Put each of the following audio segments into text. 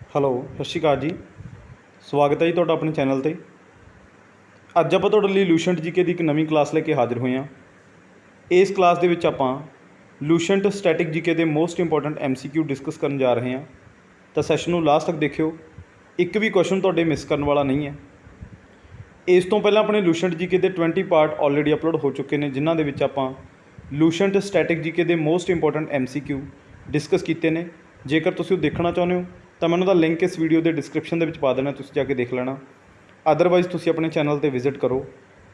Hello, ਸਤਿ ਸ਼੍ਰੀ ਅਕਾਲ ਜੀ। ਸਵਾਗਤ ਹੈ ਜੀ ਤੁਹਾਡਾ ਆਪਣੇ ਚੈਨਲ 'ਤੇ। ਅੱਜ ਆਪਾਂ ਤੁਹਾਡੇ ਲਈ ਲੂਸੈਂਟ ਜੀਕੇ ਦੀ ਇੱਕ ਨਵੀਂ ਕਲਾਸ ਲੈ ਕੇ ਹਾਜ਼ਰ ਹੋਏ ਹਾਂ। ਇਸ ਕਲਾਸ ਦੇ ਵਿੱਚ ਆਪਾਂ ਲੂਸੈਂਟ ਸਟੈਟਿਕ ਜੀਕੇ ਦੇ ਮੋਸਟ ਇੰਪੋਰਟੈਂਟ MCQ ਡਿਸਕਸ ਕਰਨ ਜਾ ਰਹੇ ਹਾਂ। ਤਾਂ ਸੈਸ਼ਨ ਨੂੰ ਲਾਸਟ ਤੱਕ ਦੇਖਿਓ, ਇੱਕ ਵੀ ਕੁਐਸਚਨ ਤੁਹਾਡੇ ਮਿਸ ਕਰਨ ਵਾਲਾ ਨਹੀਂ ਹੈ। ਇਸ ਤੋਂ ਪਹਿਲਾਂ ਆਪਣੇ ਲੂਸੈਂਟ ਜੀਕੇ ਦੇ 20 ਪਾਰਟ ਆਲਰੇਡੀ ਅਪਲੋਡ ਹੋ ਚੁੱਕੇ ਨੇ, ਜਿਨ੍ਹਾਂ ਦੇ ਵਿੱਚ ਆਪਾਂ ਲੂਸੈਂਟ ਸਟੈਟਿਕ ਜੀਕੇ ਦੇ ਮੋਸਟ ਇੰਪੋਰਟੈਂਟ MCQ ਡਿਸਕਸ ਕੀਤੇ ਨੇ। ਜੇਕਰ ਤੁਸੀਂ ਉਹ ਦੇਖਣਾ ਚਾਹੁੰਦੇ ਹੋ ਤਾਂ ਮੈਂ ਉਹਦਾ ਲਿੰਕ ਇਸ ਵੀਡੀਓ ਦੇ ਡਿਸਕ੍ਰਿਪਸ਼ਨ ਦੇ ਵਿੱਚ ਪਾ ਦੇਣਾ, ਤੁਸੀਂ ਜਾ ਕੇ ਦੇਖ ਲੈਣਾ। ਅਦਰਵਾਈਜ਼ ਤੁਸੀਂ ਆਪਣੇ ਚੈਨਲ 'ਤੇ ਵਿਜ਼ਿਟ ਕਰੋ,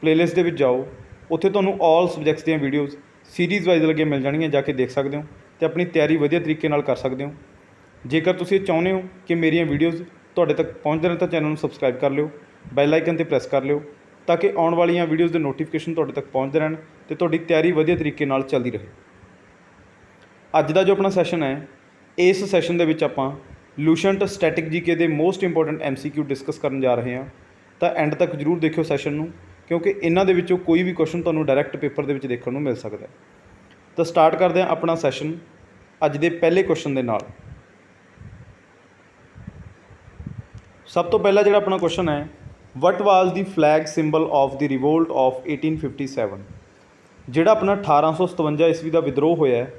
ਪਲੇਲਿਸਟ ਦੇ ਵਿੱਚ ਜਾਓ, ਉੱਥੇ ਤੁਹਾਨੂੰ ਆਲ ਸਬਜੈਕਟਸ ਦੀਆਂ ਵੀਡੀਓਜ਼ ਸੀਰੀਜ਼ ਵਾਈਜ਼ ਲੱਗੀਆਂ ਮਿਲ ਜਾਣਗੀਆਂ, ਜਾ ਕੇ ਦੇਖ ਸਕਦੇ ਹੋ ਅਤੇ ਆਪਣੀ ਤਿਆਰੀ ਵਧੀਆ ਤਰੀਕੇ ਨਾਲ ਕਰ ਸਕਦੇ ਹੋ। ਜੇਕਰ ਤੁਸੀਂ ਚਾਹੁੰਦੇ ਹੋ ਕਿ ਮੇਰੀਆਂ ਵੀਡੀਓਜ਼ ਤੁਹਾਡੇ ਤੱਕ ਪਹੁੰਚਦੇ ਰਹਿਣ ਤਾਂ ਚੈਨਲ ਨੂੰ ਸਬਸਕ੍ਰਾਈਬ ਕਰ ਲਿਓ, ਬੈਲ ਆਈਕਨ 'ਤੇ ਪ੍ਰੈਸ ਕਰ ਲਿਓ, ਤਾਂ ਕਿ ਆਉਣ ਵਾਲੀਆਂ ਵੀਡੀਓਜ਼ ਦੇ ਨੋਟੀਫਿਕੇਸ਼ਨ ਤੁਹਾਡੇ ਤੱਕ ਪਹੁੰਚਦੇ ਰਹਿਣ ਅਤੇ ਤੁਹਾਡੀ ਤਿਆਰੀ ਵਧੀਆ ਤਰੀਕੇ ਨਾਲ ਚੱਲਦੀ ਰਹੇ। ਅੱਜ ਦਾ ਜੋ ਆਪਣਾ ਸੈਸ਼ਨ ਹੈ, ਇਸ ਸੈਸ਼ਨ ਦੇ ਵਿੱਚ ਆਪਾਂ ਲੂਸੈਂਟ ਸਟੈਟਿਕ ਜੀਕੇ ਦੇ ਮੋਸਟ ਇੰਪੋਰਟੈਂਟ MCQ ਡਿਸਕਸ ਕਰਨ ਜਾ ਰਹੇ ਹਾਂ। ਤਾਂ ਐਂਡ ਤੱਕ ਜ਼ਰੂਰ ਦੇਖਿਓ ਸੈਸ਼ਨ ਨੂੰ, ਕਿਉਂਕਿ ਇਹਨਾਂ ਦੇ ਵਿੱਚੋਂ ਕੋਈ ਵੀ ਕੁਐਸਚਨ ਤੁਹਾਨੂੰ ਡਾਇਰੈਕਟ ਪੇਪਰ ਦੇ ਵਿੱਚ ਦੇਖਣ ਨੂੰ ਮਿਲ ਸਕਦਾ ਹੈ। ਤਾਂ ਸਟਾਰਟ ਕਰਦੇ ਹਾਂ ਆਪਣਾ ਸੈਸ਼ਨ ਅੱਜ ਦੇ ਪਹਿਲੇ ਕੁਐਸਚਨ ਦੇ ਨਾਲ। ਸਭ ਤੋਂ ਪਹਿਲਾ ਜਿਹੜਾ ਆਪਣਾ ਕੁਐਸਚਨ ਹੈ, ਵਟ ਵਾਜ਼ ਦੀ flag symbol of the revolt of 1857। ਜਿਹੜਾ ਆਪਣਾ 1857 ਈਸਵੀ ਦਾ ਵਿਦਰੋਹ ਹੋਇਆ ਹੈ,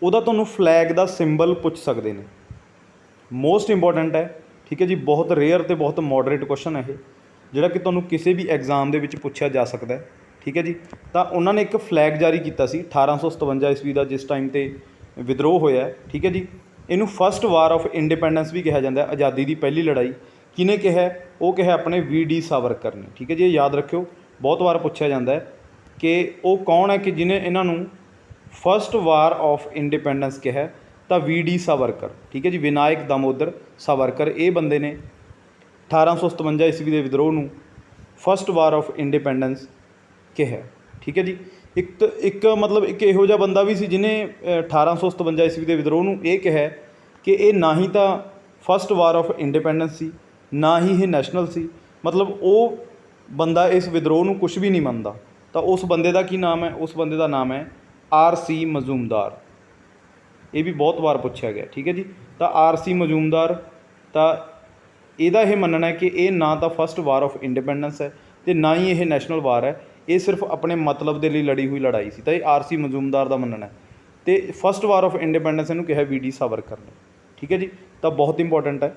ਉਹਦਾ ਤੁਹਾਨੂੰ ਫਲੈਗ ਦਾ ਸਿੰਬਲ ਪੁੱਛ ਸਕਦੇ ਨੇ। ਮੋਸਟ ਇੰਪੋਰਟੈਂਟ ਹੈ, ਠੀਕ ਹੈ ਜੀ। ਬਹੁਤ ਰੇਅਰ ਅਤੇ ਬਹੁਤ ਮੋਡਰੇਟ ਕੁਐਸਚਨ ਹੈ ਇਹ, ਜਿਹੜਾ ਕਿ ਤੁਹਾਨੂੰ ਕਿਸੇ ਵੀ ਐਗਜ਼ਾਮ ਦੇ ਵਿੱਚ ਪੁੱਛਿਆ ਜਾ ਸਕਦਾ ਹੈ, ਠੀਕ ਹੈ ਜੀ। ਤਾਂ ਉਹਨਾਂ ਨੇ ਇੱਕ ਫਲੈਗ ਜਾਰੀ ਕੀਤਾ ਸੀ 1857 ਈਸਵੀ ਦਾ, ਜਿਸ ਟਾਈਮ 'ਤੇ ਵਿਦਰੋਹ ਹੋਇਆ, ਠੀਕ ਹੈ ਜੀ। ਇਹਨੂੰ ਫਸਟ ਵਾਰ ਆਫ ਇੰਡੀਪੈਂਡੈਂਸ ਵੀ ਕਿਹਾ ਜਾਂਦਾ, ਆਜ਼ਾਦੀ ਦੀ ਪਹਿਲੀ ਲੜਾਈ। ਕਿਹਨੇ ਕਿਹਾ? ਉਹ ਕਿਹਾ ਆਪਣੇ VD ਸਾਵਰਕਰ ਨੇ, ਠੀਕ ਹੈ ਜੀ। ਇਹ ਯਾਦ ਰੱਖਿਓ, ਬਹੁਤ ਵਾਰ ਪੁੱਛਿਆ ਜਾਂਦਾ ਹੈ ਕਿ ਉਹ ਕੌਣ ਹੈ ਕਿ ਜਿਹਨੇ ਇਹਨਾਂ ਨੂੰ ਫਸਟ ਵਾਰ ਆਫ ਇੰਡੀਪੈਂਡੈਂਸ ਕਿਹਾ। ਤਾਂ VD ਸਾਵਰਕਰ, ਠੀਕ ਹੈ ਜੀ। ਵਿਨਾਇਕ ਦਾਮੋਦਰ ਸਾਵਰਕਰ, ਇਹ ਬੰਦੇ ਨੇ 1857 ਈਸਵੀ ਦੇ ਵਿਦਰੋਹ ਨੂੰ ਫਸਟ ਵਾਰ ਆਫ ਇੰਡੀਪੈਂਡੈਂਸ ਕਿਹਾ, ਠੀਕ ਹੈ ਜੀ। ਇੱਕ ਮਤਲਬ ਇੱਕ ਇਹੋ ਜਿਹਾ ਬੰਦਾ ਵੀ ਸੀ ਜਿਹਨੇ 1857 ਈਸਵੀ ਦੇ ਵਿਦਰੋਹ ਨੂੰ ਇਹ ਕਿਹਾ ਕਿ ਇਹ ਨਾ ਹੀ ਤਾਂ ਫਸਟ ਵਾਰ ਆਫ ਇੰਡੀਪੈਂਡੈਂਸ ਸੀ, ਨਾ ਹੀ ਇਹ ਨੈਸ਼ਨਲ ਸੀ। ਮਤਲਬ ਉਹ ਬੰਦਾ ਇਸ ਵਿਦਰੋਹ ਨੂੰ ਕੁਛ ਵੀ ਨਹੀਂ ਮੰਨਦਾ। ਤਾਂ ਉਸ ਬੰਦੇ ਦਾ ਕੀ ਨਾਮ ਹੈ? ਉਸ ਬੰਦੇ ਦਾ ਨਾਮ ਹੈ RC ਮਜ਼ੂਮਦਾਰ। ਇਹ ਵੀ ਬਹੁਤ ਵਾਰ ਪੁੱਛਿਆ ਗਿਆ, ਠੀਕ ਹੈ ਜੀ। ਤਾਂ RC ਮਜ਼ੂਮਦਾਰ, ਤਾਂ ਇਹਦਾ ਇਹ ਮੰਨਣਾ ਹੈ ਕਿ ਇਹ ਨਾ ਤਾਂ ਫਸਟ ਵਾਰ ਆਫ ਇੰਡੀਪੈਂਡੈਂਸ ਹੈ ਅਤੇ ਨਾ ਹੀ ਇਹ ਨੈਸ਼ਨਲ ਵਾਰ ਹੈ, ਇਹ ਸਿਰਫ ਆਪਣੇ ਮਤਲਬ ਦੇ ਲਈ ਲੜੀ ਹੋਈ ਲੜਾਈ ਸੀ। ਤਾਂ ਇਹ RC ਮਜ਼ੂਮਦਾਰ ਦਾ ਮੰਨਣਾ ਹੈ। ਅਤੇ ਫਸਟ ਵਾਰ ਆਫ ਇੰਡੀਪੈਂਡੈਂਸ ਇਹਨੂੰ ਕਿਹਾ VD ਸਾਵਰਕਰ ਨੇ, ਠੀਕ ਹੈ ਜੀ। ਤਾਂ ਬਹੁਤ ਇੰਪੋਰਟੈਂਟ ਹੈ।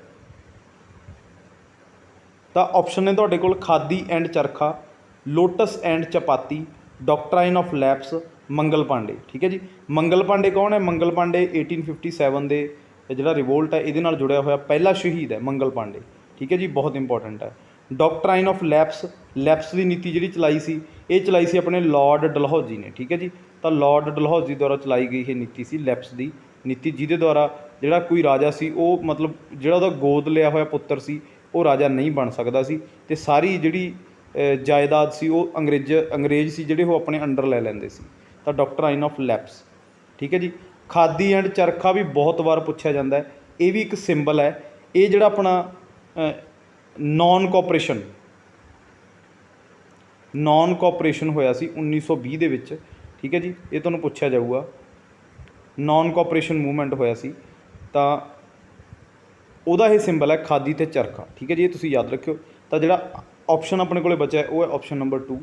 ਤਾਂ ਆਪਸ਼ਨ ਨੇ ਤੁਹਾਡੇ ਕੋਲ khadi and charkha, lotus and chapati, doctrine of lapse, Mangal Pandey, ਠੀਕ ਹੈ ਜੀ। ਮੰਗਲ ਪਾਂਡੇ ਕੌਣ ਹੈ? ਮੰਗਲ ਪਾਂਡੇ 1857 ਦੇ ਜਿਹੜਾ ਰਿਵੋਲਟ ਹੈ ਇਹਦੇ ਨਾਲ ਜੁੜਿਆ ਹੋਇਆ ਪਹਿਲਾ ਸ਼ਹੀਦ ਹੈ ਮੰਗਲ ਪਾਂਡੇ, ਠੀਕ ਹੈ ਜੀ। ਬਹੁਤ ਇੰਪੋਰਟੈਂਟ ਹੈ। ਡਾਕਟਰਾਈਨ ਆਫ ਲੈਪਸ, ਲੈਪਸ ਦੀ ਨੀਤੀ ਜਿਹੜੀ ਚਲਾਈ ਸੀ, ਇਹ ਚਲਾਈ ਸੀ ਆਪਣੇ ਲਾਰਡ ਡਲਹੌਜ਼ੀ ਨੇ, ਠੀਕ ਹੈ ਜੀ। ਤਾਂ ਲਾਰਡ ਡਲਹੌਜ਼ੀ ਦੁਆਰਾ ਚਲਾਈ ਗਈ ਇਹ ਨੀਤੀ ਸੀ ਲੈਪਸ ਦੀ ਨੀਤੀ, ਜਿਹਦੇ ਦੁਆਰਾ ਜਿਹੜਾ ਕੋਈ ਰਾਜਾ ਸੀ ਉਹ ਮਤਲਬ ਜਿਹੜਾ ਉਹਦਾ ਗੋਦ ਲਿਆ ਹੋਇਆ ਪੁੱਤਰ ਸੀ ਉਹ ਰਾਜਾ ਨਹੀਂ ਬਣ ਸਕਦਾ ਸੀ, ਅਤੇ ਸਾਰੀ ਜਿਹੜੀ ਜਾਇਦਾਦ ਸੀ ਉਹ ਅੰਗਰੇਜ਼ ਸੀ ਜਿਹੜੇ ਉਹ ਆਪਣੇ ਅੰਡਰ ਲੈ ਲੈਂਦੇ ਸੀ। ਤਾਂ ਡਾਕਟਰਾਈਨ ਆਫ ਲੈਪਸ, ਠੀਕ ਹੈ ਜੀ। ਖਾਦੀ ਐਂਡ ਚਰਖਾ ਵੀ ਬਹੁਤ ਵਾਰ ਪੁੱਛਿਆ ਜਾਂਦਾ ਹੈ, ਇਹ ਵੀ ਇੱਕ ਸਿੰਬਲ ਹੈ। ਇਹ ਜਿਹੜਾ ਆਪਣਾ ਨੌਨ ਕੋਆਪਰੇਸ਼ਨ ਹੋਇਆ ਸੀ 1920 ਦੇ ਵਿੱਚ, ਠੀਕ ਹੈ ਜੀ। ਇਹ ਤੁਹਾਨੂੰ ਪੁੱਛਿਆ ਜਾਊਗਾ, ਨੌਨ ਕੋਆਪਰੇਸ਼ਨ ਮੂਵਮੈਂਟ ਹੋਇਆ ਸੀ, ਤਾਂ ਉਹਦਾ ਇਹ ਸਿੰਬਲ ਹੈ ਖਾਦੀ ਅਤੇ ਚਰਖਾ, ਠੀਕ ਹੈ ਜੀ। ਇਹ ਤੁਸੀਂ ਯਾਦ ਰੱਖਿਓ। ਤਾਂ ਜਿਹੜਾ ਆਪਸ਼ਨ ਆਪਣੇ ਕੋਲ ਬਚਿਆ ਉਹ ਹੈ ਆਪਸ਼ਨ ਨੰਬਰ 2,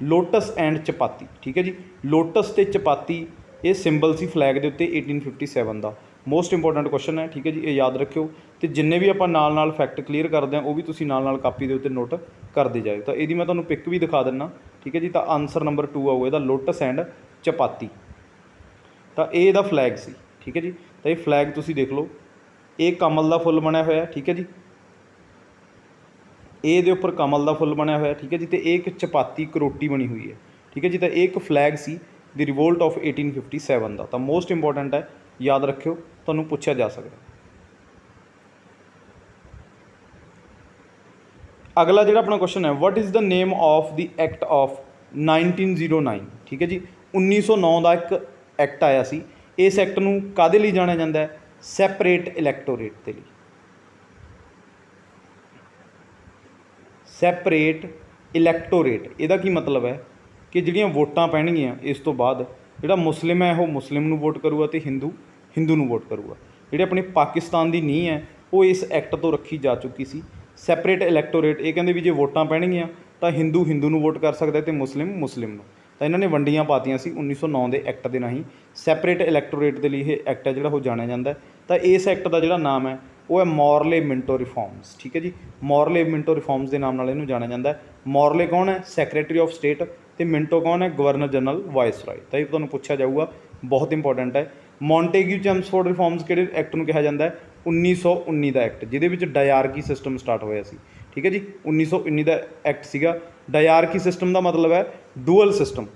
ਲੋਟਸ ਐਂਡ ਚਪਾਤੀ, ਠੀਕ ਹੈ ਜੀ। ਲੋਟਸ ਅਤੇ ਚਪਾਤੀ ਇਹ ਸਿੰਬਲ ਸੀ ਫਲੈਗ ਦੇ ਉੱਤੇ 1857 ਦਾ। ਮੋਸਟ ਇੰਪੋਰਟੈਂਟ ਕੁਐਸਚਨ ਹੈ, ਠੀਕ ਹੈ ਜੀ। ਇਹ ਯਾਦ ਰੱਖਿਓ, ਅਤੇ ਜਿੰਨੇ ਵੀ ਆਪਾਂ ਨਾਲ ਨਾਲ ਫੈਕਟ ਕਲੀਅਰ ਕਰਦੇ ਹਾਂ ਉਹ ਵੀ ਤੁਸੀਂ ਨਾਲ ਨਾਲ ਕਾਪੀ ਦੇ ਉੱਤੇ ਨੋਟ ਕਰਦੇ ਜਾਇਓ। ਤਾਂ ਇਹਦੀ ਮੈਂ ਤੁਹਾਨੂੰ ਪਿਕ ਵੀ ਦਿਖਾ ਦਿੰਦਾ, ਠੀਕ ਹੈ ਜੀ। ਤਾਂ ਆਨਸਰ ਨੰਬਰ 2 ਆਊਗਾ ਇਹਦਾ, ਲੋਟਸ ਐਂਡ ਚਪਾਤੀ। ਤਾਂ ਇਹ ਇਹਦਾ ਫਲੈਗ ਸੀ, ਠੀਕ ਹੈ ਜੀ। ਤਾਂ ਇਹ ਫਲੈਗ ਤੁਸੀਂ ਦੇਖ ਲਓ, ਇਹ ਕਮਲ ਦਾ ਫੁੱਲ ਬਣਿਆ ਹੋਇਆ, ਠੀਕ ਹੈ ਜੀ। ਇਹਦੇ ਉੱਪਰ ਕਮਲ ਦਾ ਫੁੱਲ ਬਣਿਆ ਹੋਇਆ, ਠੀਕ ਹੈ ਜੀ। ਅਤੇ ਇਹ ਇੱਕ ਚਪਾਤੀ ਕਰੋਟੀ ਬਣੀ ਹੋਈ ਹੈ, ਠੀਕ ਹੈ ਜੀ। ਤਾਂ ਇਹ ਇੱਕ flag C the revolt of 1857 ਦਾ। ਤਾਂ ਮੋਸਟ ਇੰਪੋਰਟੈਂਟ ਹੈ, ਯਾਦ ਰੱਖਿਓ, ਤੁਹਾਨੂੰ ਪੁੱਛਿਆ ਜਾ ਸਕਦਾ। ਅਗਲਾ ਜਿਹੜਾ ਆਪਣਾ ਕੁਐਸਚਨ ਹੈ, what is the name of the act of 1909, ਠੀਕ ਹੈ ਜੀ। 1909 ਦਾ ਇੱਕ ਐਕਟ ਆਇਆ ਸੀ। ਇਸ ਐਕਟ ਨੂੰ ਕਾਹਦੇ ਲਈ ਜਾਣਿਆ ਜਾਂਦਾ ਹੈ? ਸੈਪਰੇਟ ਇਲੈਕਟੋਰੇਟ ਦੇ ਲਈ। ਸੈਪਰੇਟ ਇਲੈਕਟੋਰੇਟ, ਇਹਦਾ ਕੀ ਮਤਲਬ ਹੈ ਕਿ ਜਿਹੜੀਆਂ ਵੋਟਾਂ ਪੈਣਗੀਆਂ ਇਸ ਤੋਂ ਬਾਅਦ, ਜਿਹੜਾ ਮੁਸਲਿਮ ਹੈ ਉਹ ਮੁਸਲਿਮ ਨੂੰ ਵੋਟ ਕਰੂਗਾ ਅਤੇ ਹਿੰਦੂ ਨੂੰ ਵੋਟ ਕਰੂਗਾ। ਜਿਹੜੀ ਆਪਣੀ ਪਾਕਿਸਤਾਨ ਦੀ ਨੀਂਹ ਹੈ ਉਹ ਇਸ ਐਕਟ ਤੋਂ ਰੱਖੀ ਜਾ ਚੁੱਕੀ ਸੀ। ਸੈਪਰੇਟ ਇਲੈਕਟੋਰੇਟ, ਇਹ ਕਹਿੰਦੇ ਵੀ ਜੇ ਵੋਟਾਂ ਪੈਣਗੀਆਂ ਤਾਂ ਹਿੰਦੂ ਹਿੰਦੂ ਨੂੰ ਵੋਟ ਕਰ ਸਕਦਾ ਅਤੇ ਮੁਸਲਿਮ ਮੁਸਲਿਮ ਨੂੰ, ਤਾਂ ਇਹਨਾਂ ਨੇ ਵੰਡੀਆਂ ਪਾਤੀਆਂ ਸੀ 1909 ਦੇ ਐਕਟ ਦੇ ਰਾਹੀਂ। ਸੈਪਰੇਟ ਇਲੈਕਟੋਰੇਟ ਦੇ ਲਈ ਇਹ ਐਕਟ ਹੈ ਜਿਹੜਾ ਉਹ ਜਾਣਿਆ ਜਾਂਦਾ। ਤਾਂ ਇਸ ਐਕਟ ਦਾ ਜਿਹੜਾ ਨਾਮ ਹੈ ਉਹ ਹੈ ਮੋਰਲੇ ਮਿੰਟੋ ਰਿਫਾਰਮਸ। ਠੀਕ ਹੈ ਜੀ, ਮੋਰਲੇ ਮਿੰਟੋ ਰਿਫਾਰਮਸ ਦੇ ਨਾਮ ਨਾਲ ਇਹਨੂੰ ਜਾਣਿਆ ਜਾਂਦਾ। ਮੋਰਲੇ ਕੌਣ ਹੈ? ਸੈਕਟਰੀ ਆਫ ਸਟੇਟ, ਅਤੇ ਮਿੰਟੋ ਕੌਣ ਹੈ? Governor general viceroy. ਤਾਂ ਇਹ ਤੁਹਾਨੂੰ ਪੁੱਛਿਆ ਜਾਊਗਾ, ਬਹੁਤ ਇੰਪੋਰਟੈਂਟ ਹੈ। ਮੌਂਟੇਗਿਊ ਚੈਮਸਫੋਰਡ ਰਿਫਾਰਮਸ ਕਿਹੜੇ ਐਕਟ ਨੂੰ ਕਿਹਾ ਜਾਂਦਾ ਹੈ? 1919 ਦਾ ਐਕਟ, ਜਿਹਦੇ ਵਿੱਚ ਡਾਇਆਰਕੀ ਸਿਸਟਮ ਸਟਾਰਟ ਹੋਇਆ ਸੀ। ਠੀਕ ਹੈ ਜੀ, 1919 ਦਾ ਐਕਟ ਸੀਗਾ। ਡਾਇਆਰਕੀ ਸਿਸਟਮ ਦਾ ਮਤਲਬ ਹੈ ਡੂਅਲ ਸਿਸਟਮ,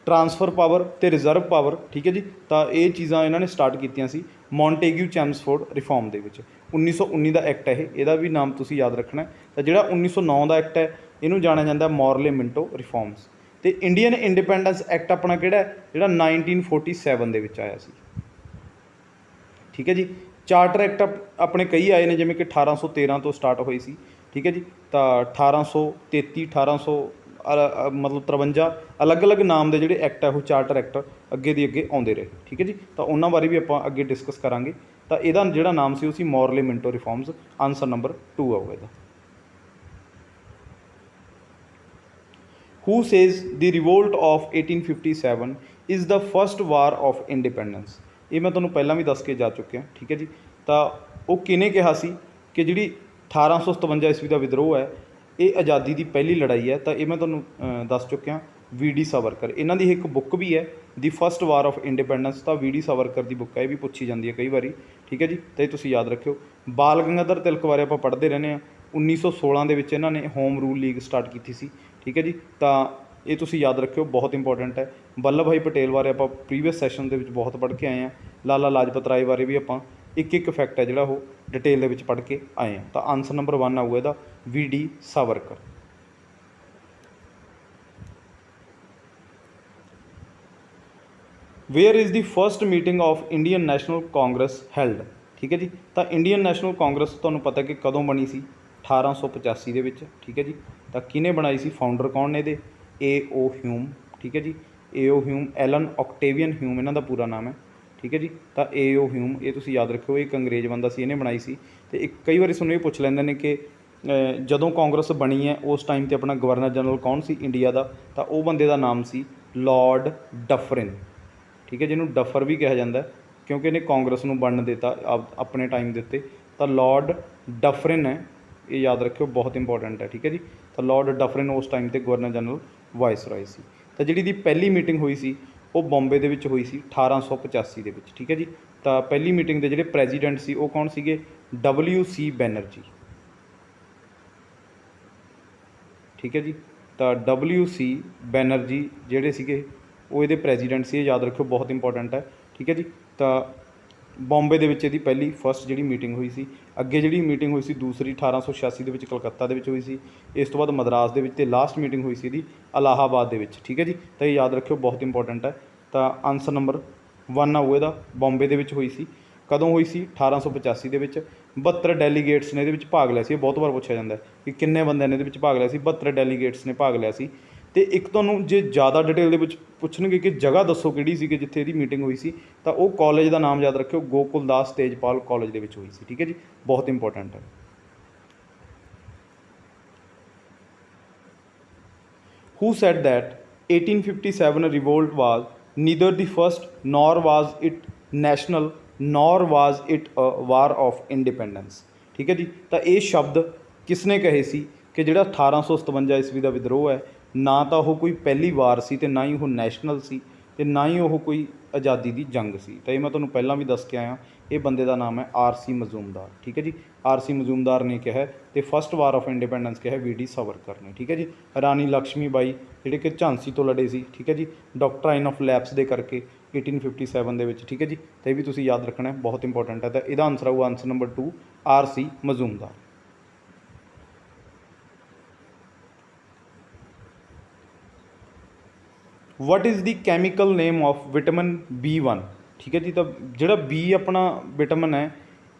ਟਰਾਂਸਫਰ ਪਾਵਰ ਅਤੇ ਰਿਜ਼ਰਵ ਪਾਵਰ। ਠੀਕ ਹੈ ਜੀ, ਤਾਂ ਇਹ ਚੀਜ਼ਾਂ ਇਹਨਾਂ ਨੇ ਸਟਾਰਟ ਕੀਤੀਆਂ ਸੀ ਮੌਂਟੇਗਿਊ ਚੈਮਸਫੋਰਡ ਰਿਫਾਰਮ ਦੇ ਵਿੱਚ। 1919 ਦਾ ਐਕਟ ਹੈ ਇਹ, ਇਹਦਾ ਵੀ ਨਾਮ ਤੁਸੀਂ ਯਾਦ ਰੱਖਣਾ। ਤਾਂ ਜਿਹੜਾ 1909 ਦਾ ਐਕਟ ਹੈ ਇਹਨੂੰ ਜਾਣਿਆ ਜਾਂਦਾ ਮੋਰਲੇ ਮਿੰਟੋ ਰਿਫਾਰਮਸ। ਅਤੇ ਇੰਡੀਅਨ ਇੰਡੀਪੈਂਡੈਂਸ ਐਕਟ ਆਪਣਾ ਕਿਹੜਾ ਹੈ? ਜਿਹੜਾ 1947 ਦੇ ਵਿੱਚ ਆਇਆ ਸੀ। ਠੀਕ ਹੈ ਜੀ, ਚਾਰਟਰ ਐਕਟ ਆਪਣੇ ਕਈ ਆਏ ਨੇ, ਜਿਵੇਂ ਕਿ 1813 ਤੋਂ ਸਟਾਰਟ ਹੋਈ ਸੀ। ਠੀਕ ਹੈ ਜੀ, ਤਾਂ 1833 ਮਤਲਬ 53 ਅਲੱਗ-ਅਲੱਗ ਨਾਮ ਦੇ ਜਿਹੜੇ ਐਕਟ ਹੈ ਉਹ ਚਾਰਟਰ ਐਕਟ ਅੱਗੇ ਦੀ ਅੱਗੇ ਆਉਂਦੇ ਰਹੇ। ਠੀਕ ਹੈ ਜੀ, ਤਾਂ ਉਹਨਾਂ ਬਾਰੇ ਵੀ ਆਪਾਂ ਅੱਗੇ ਡਿਸਕਸ ਕਰਾਂਗੇ। ਤਾਂ ਇਹਦਾ ਜਿਹੜਾ ਨਾਮ ਸੀ ਉਹ ਸੀ ਮੋਰਲੇ ਮਿੰਟੋ ਰਿਫਾਰਮਸ। ਆਨਸਰ ਨੰਬਰ 2 ਆਊਗਾ ਇਹਦਾ। Who says the revolt of 1857 is the first war of independence? ਇਹ ਮੈਂ ਤੁਹਾਨੂੰ ਪਹਿਲਾਂ ਵੀ ਦੱਸ ਕੇ ਜਾ ਚੁੱਕਿਆ। ਠੀਕ ਹੈ ਜੀ, ਤਾਂ ਉਹ ਕਿਹਨੇ ਕਿਹਾ ਸੀ ਕਿ ਜਿਹੜੀ 1857 ਈਸਵੀ ਦਾ ਵਿਦਰੋਹ ਹੈ ਇਹ ਆਜ਼ਾਦੀ ਦੀ ਪਹਿਲੀ ਲੜਾਈ ਹੈ? ਤਾਂ ਇਹ ਮੈਂ ਤੁਹਾਨੂੰ ਦੱਸ ਚੁੱਕਿਆ, VD ਸਾਵਰਕਰ। ਇਹਨਾਂ ਦੀ ਇੱਕ ਬੁੱਕ ਵੀ ਹੈ ਦੀ ਫਸਟ ਵਾਰ ਆਫ ਇੰਡੀਪੈਂਡੈਂਸ, ਤਾਂ VD ਸਾਵਰਕਰ ਦੀ ਬੁੱਕ ਹੈ, ਇਹ ਵੀ ਪੁੱਛੀ ਜਾਂਦੀ ਹੈ ਕਈ ਵਾਰੀ। ਠੀਕ ਹੈ ਜੀ, ਤਾਂ ਇਹ ਤੁਸੀਂ ਯਾਦ ਰੱਖਿਓ। ਬਾਲ ਗੰਗਾਧਰ ਤਿਲਕ ਬਾਰੇ ਆਪਾਂ ਪੜ੍ਹਦੇ ਰਹਿੰਦੇ ਹਾਂ। 1916 ਦੇ ਵਿੱਚ ਇਹਨਾਂ ਨੇ ਹੋਮ ਰੂਲ ਲੀਗ ਸਟਾਰਟ ਕੀਤੀ ਸੀ। ਠੀਕ ਹੈ ਜੀ, ਤਾਂ ਇਹ ਤੁਸੀਂ ਯਾਦ ਰੱਖਿਓ, ਬਹੁਤ ਇੰਪੋਰਟੈਂਟ ਹੈ। ਵੱਲਭ ਭਾਈ ਪਟੇਲ ਬਾਰੇ ਆਪਾਂ ਪ੍ਰੀਵੀਅਸ ਸੈਸ਼ਨ ਦੇ ਵਿੱਚ ਬਹੁਤ ਪੜ੍ਹ ਕੇ ਆਏ ਹਾਂ। ਲਾਲਾ ਲਾਜਪਤ ਰਾਏ ਬਾਰੇ ਵੀ ਆਪਾਂ ਇੱਕ ਫੈਕਟ ਹੈ ਜਿਹੜਾ ਉਹ ਡਿਟੇਲ ਦੇ ਵਿੱਚ ਪੜ੍ਹ ਕੇ ਆਏ ਹਾਂ। ਤਾਂ ਆਨਸਰ ਨੰਬਰ 1 ਆਊਗਾ ਇਹਦਾ, VD Savarkar. Where is the first meeting of Indian national Congress held? ਠੀਕ ਹੈ ਜੀ, ਤਾਂ ਇੰਡੀਅਨ ਨੈਸ਼ਨਲ ਕਾਂਗਰਸ ਤੁਹਾਨੂੰ ਪਤਾ ਕਿ ਕਦੋਂ ਬਣੀ ਸੀ? 1885 ਦੇ ਵਿੱਚ। ਠੀਕ ਹੈ ਜੀ, ਤਾਂ ਕਿਹਨੇ ਬਣਾਈ ਸੀ? ਫਾਊਂਡਰ ਕੌਣ ਨੇ ਇਹਦੇ? A.O. ਹਿਊਮ। ਠੀਕ ਹੈ ਜੀ, A.O. ਹਿਊਮ, ਐਲਨ ਓਕਟੇਵੀਅਨ ਹਿਊਮ ਇਹਨਾਂ ਦਾ ਪੂਰਾ ਨਾਮ ਹੈ। ਠੀਕ ਹੈ ਜੀ, ਤਾਂ A.O. ਹਿਊਮ, ਇਹ ਤੁਸੀਂ ਯਾਦ ਰੱਖਿਓ, ਇਹ ਇੱਕ ਅੰਗਰੇਜ਼ ਬੰਦਾ ਸੀ, ਇਹਨੇ ਬਣਾਈ ਸੀ। ਅਤੇ ਇੱਕ ਕਈ ਵਾਰੀ ਤੁਹਾਨੂੰ ਇਹ ਪੁੱਛ ਲੈਂਦੇ ਨੇ ਕਿ ਜਦੋਂ ਕਾਂਗਰਸ ਬਣੀ ਹੈ ਉਸ ਟਾਈਮ 'ਤੇ ਆਪਣਾ ਗਵਰਨਰ ਜਨਰਲ ਕੌਣ ਸੀ ਇੰਡੀਆ ਦਾ? ਤਾਂ ਉਹ ਬੰਦੇ ਦਾ ਨਾਮ ਸੀ ਲਾਰਡ ਡਫਰਿਨ। ਠੀਕ ਹੈ, ਜਿਹਨੂੰ ਡਫਰ ਵੀ ਕਿਹਾ ਜਾਂਦਾ ਕਿਉਂਕਿ ਇਹਨੇ ਕਾਂਗਰਸ ਨੂੰ ਬਣਨ ਦਿੱਤਾ ਆਪਣੇ ਟਾਈਮ ਦੇ ਉੱਤੇ। ਤਾਂ ਲਾਰਡ ਡਫਰਿਨ ਹੈ, ਇਹ ਯਾਦ ਰੱਖਿਓ, ਬਹੁਤ ਇੰਪੋਰਟੈਂਟ ਹੈ। ਠੀਕ ਹੈ ਜੀ, ਤਾਂ ਲਾਰਡ ਡਫਰਿਨ ਉਸ ਟਾਈਮ 'ਤੇ ਗਵਰਨਰ ਜਨਰਲ ਵਾਇਸਰਾਏ ਸੀ। ਤਾਂ ਜਿਹੜੀ ਦੀ ਪਹਿਲੀ ਮੀਟਿੰਗ ਹੋਈ ਸੀ ਉਹ ਬੰਬੇ ਦੇ ਵਿੱਚ ਹੋਈ ਸੀ 1885 ਦੇ ਵਿੱਚ। ਠੀਕ ਹੈ ਜੀ, ਤਾਂ ਪਹਿਲੀ ਮੀਟਿੰਗ ਦੇ ਜਿਹੜੇ ਪ੍ਰੈਜ਼ੀਡੈਂਟ ਸੀ ਉਹ ਕੌਣ ਸੀਗੇ? WC ਬੈਨਰਜੀ। ਠੀਕ ਹੈ ਜੀ, ਤਾਂ WC ਬੈਨਰਜੀ ਜਿਹੜੇ ਸੀਗੇ ਉਹ ਇਹਦੇ ਪ੍ਰੈਜ਼ੀਡੈਂਟ ਸੀ, ਇਹ ਯਾਦ ਰੱਖਿਓ, ਬਹੁਤ ਇੰਪੋਰਟੈਂਟ ਹੈ। ਠੀਕ ਹੈ ਜੀ, ਤਾਂ ਬੰਬੇ ਦੇ ਵਿੱਚ ਇਹਦੀ ਪਹਿਲੀ ਫਸਟ ਜਿਹੜੀ ਮੀਟਿੰਗ ਹੋਈ ਸੀ। ਅੱਗੇ ਜਿਹੜੀ ਮੀਟਿੰਗ ਹੋਈ ਸੀ ਦੂਸਰੀ 1886 ਦੇ ਵਿੱਚ ਕਲਕੱਤਾ ਦੇ ਵਿੱਚ ਹੋਈ ਸੀ। ਇਸ ਤੋਂ ਬਾਅਦ ਮਦਰਾਸ ਦੇ ਵਿੱਚ, ਅਤੇ ਲਾਸਟ ਮੀਟਿੰਗ ਹੋਈ ਸੀ ਇਹਦੀ ਇਲਾਹਾਬਾਦ ਦੇ ਵਿੱਚ। ਠੀਕ ਹੈ ਜੀ, ਤਾਂ ਇਹ ਯਾਦ ਰੱਖਿਓ, ਬਹੁਤ ਇੰਪੋਰਟੈਂਟ ਹੈ। ਤਾਂ ਆਨਸਰ ਨੰਬਰ 1 ਆਊ ਇਹਦਾ, ਬੰਬੇ ਦੇ ਵਿੱਚ ਹੋਈ ਸੀ। ਕਦੋਂ ਹੋਈ ਸੀ? 1885 ਦੇ ਵਿੱਚ। 72 ਡੈਲੀਗੇਟਸ ਨੇ ਇਹਦੇ ਵਿੱਚ ਭਾਗ ਲਿਆ ਸੀ। ਇਹ ਬਹੁਤ ਵਾਰ ਪੁੱਛਿਆ ਜਾਂਦਾ ਕਿ ਕਿੰਨੇ ਬੰਦਿਆਂ ਨੇ ਇਹਦੇ ਵਿੱਚ ਭਾਗ ਲਿਆ ਸੀ? 72 ਡੈਲੀਗੇਟਸ ਨੇ ਭਾਗ ਲਿਆ ਸੀ। ਅਤੇ ਇੱਕ ਤੁਹਾਨੂੰ ਜੇ ਜ਼ਿਆਦਾ ਡਿਟੇਲ ਦੇ ਵਿੱਚ ਪੁੱਛਣਗੇ ਕਿ ਜਗ੍ਹਾ ਦੱਸੋ ਕਿਹੜੀ ਸੀ ਕਿ ਜਿੱਥੇ ਇਹਦੀ ਮੀਟਿੰਗ ਹੋਈ ਸੀ, ਤਾਂ ਉਹ ਕਾਲਜ ਦਾ ਨਾਮ ਯਾਦ ਰੱਖਿਓ, ਗੋਕੁਲਦਾਸ ਤੇਜਪਾਲ ਕਾਲਜ ਦੇ ਵਿੱਚ ਹੋਈ ਸੀ। ਠੀਕ ਹੈ ਜੀ, ਬਹੁਤ ਇੰਪੋਰਟੈਂਟ ਹੈ। Who said that 1857 revolt was neither the first nor was it national nor was it a war of independence? ਠੀਕ ਹੈ ਜੀ, ਤਾਂ ਇਹ ਸ਼ਬਦ ਕਿਸਨੇ ਕਹੇ ਸੀ ਕਿ ਜਿਹੜਾ 1857 ਈਸਵੀ ਦਾ ਵਿਦਰੋਹ ਹੈ, ਨਾ ਤਾਂ ਉਹ ਕੋਈ ਪਹਿਲੀ ਵਾਰ ਸੀ ਅਤੇ ਨਾ ਹੀ ਉਹ ਨੈਸ਼ਨਲ ਸੀ ਅਤੇ ਨਾ ਹੀ ਉਹ ਕੋਈ ਆਜ਼ਾਦੀ ਦੀ ਜੰਗ ਸੀ। ਤਾਂ ਇਹ ਮੈਂ ਤੁਹਾਨੂੰ ਪਹਿਲਾਂ ਵੀ ਦੱਸ ਕੇ ਆਇਆ। ਇਹ ਬੰਦੇ ਦਾ ਨਾਮ ਹੈ R.C. ਮਜ਼ੂਮਦਾਰ। ਠੀਕ ਹੈ ਜੀ, R.C. ਮਜ਼ੂਮਦਾਰ ਨੇ ਕਿਹਾ, ਅਤੇ ਫਸਟ ਵਾਰ ਆਫ ਇੰਡੀਪੈਂਡੈਂਸ ਕਿਹਾ VD ਸਾਵਰਕਰ ਨੇ। ਠੀਕ ਹੈ ਜੀ, ਰਾਣੀ ਲਕਸ਼ਮੀ ਬਾਈ ਜਿਹੜੇ ਕਿ ਝਾਂਸੀ ਤੋਂ ਲੜੇ ਸੀ। ਠੀਕ ਹੈ ਜੀ, ਡਾਕਟਰਾਈਨ ਆਫ ਲੈਪਸ ਦੇ ਕਰਕੇ 1857 ਦੇ ਵਿੱਚ। ਠੀਕ ਹੈ ਜੀ, ਤਾਂ ਇਹ ਵੀ ਤੁਸੀਂ ਯਾਦ ਰੱਖਣਾ, ਬਹੁਤ ਇੰਪੋਰਟੈਂਟ ਹੈ। ਤਾਂ ਇਹਦਾ ਆਨਸਰ ਆਊ answer number 2, R.C. Mazumdar. What is the chemical name of vitamin B1? ਠੀਕ ਹੈ ਜੀ, ਤਾਂ ਜਿਹੜਾ B ਆਪਣਾ ਵਿਟਾਮਿਨ ਹੈ